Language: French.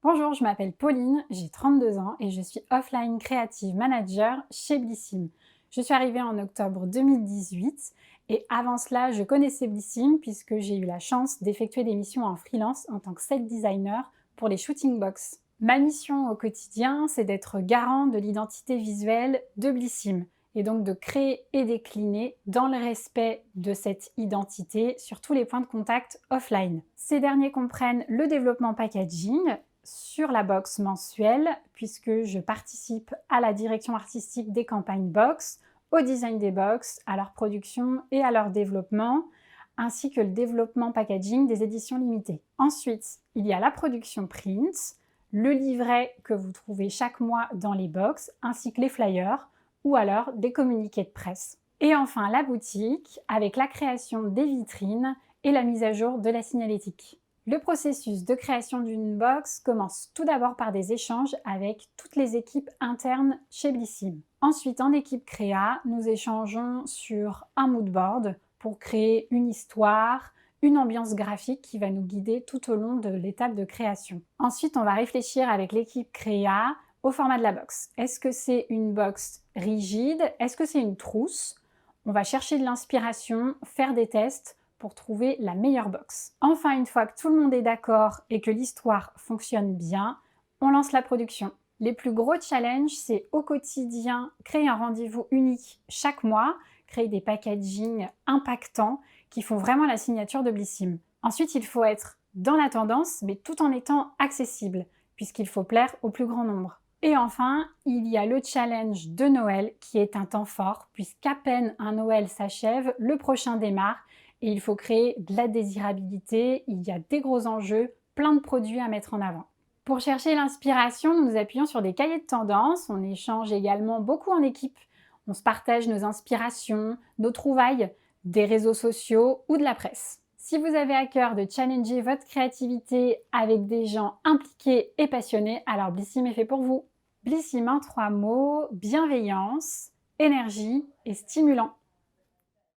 Bonjour, je m'appelle Pauline, j'ai 32 ans et je suis Offline Creative Manager chez Blissim. Je suis arrivée en octobre 2018 et avant cela, je connaissais Blissim puisque j'ai eu la chance d'effectuer des missions en freelance en tant que set designer pour les shooting box. Ma mission au quotidien, c'est d'être garant de l'identité visuelle de Blissim et donc de créer et décliner dans le respect de cette identité sur tous les points de contact offline. Ces derniers comprennent le développement packaging, sur la box mensuelle, puisque je participe à la direction artistique des campagnes box, au design des box, à leur production et à leur développement, ainsi que le développement packaging des éditions limitées. Ensuite, il y a la production print, le livret que vous trouvez chaque mois dans les box, ainsi que les flyers, ou alors des communiqués de presse. Et enfin, la boutique, avec la création des vitrines et la mise à jour de la signalétique. Le processus de création d'une box commence tout d'abord par des échanges avec toutes les équipes internes chez Blissim. Ensuite, en équipe créa, nous échangeons sur un mood board pour créer une histoire, une ambiance graphique qui va nous guider tout au long de l'étape de création. Ensuite, on va réfléchir avec l'équipe créa au format de la box. Est-ce que c'est une box rigide? Est-ce que c'est une trousse? On va chercher de l'inspiration, faire des tests pour trouver la meilleure box. Enfin, une fois que tout le monde est d'accord et que l'histoire fonctionne bien, on lance la production. Les plus gros challenges, c'est au quotidien créer un rendez-vous unique chaque mois, créer des packagings impactants qui font vraiment la signature de Blissim. Ensuite, il faut être dans la tendance, mais tout en étant accessible, puisqu'il faut plaire au plus grand nombre. Et enfin, il y a le challenge de Noël qui est un temps fort, puisqu'à peine un Noël s'achève, le prochain démarre et il faut créer de la désirabilité, il y a des gros enjeux, plein de produits à mettre en avant. Pour chercher l'inspiration, nous nous appuyons sur des cahiers de tendance, on échange également beaucoup en équipe, on se partage nos inspirations, nos trouvailles, des réseaux sociaux ou de la presse. Si vous avez à cœur de challenger votre créativité avec des gens impliqués et passionnés, alors Blissim est fait pour vous. Blissim en 3 mots, bienveillance, énergie et stimulant.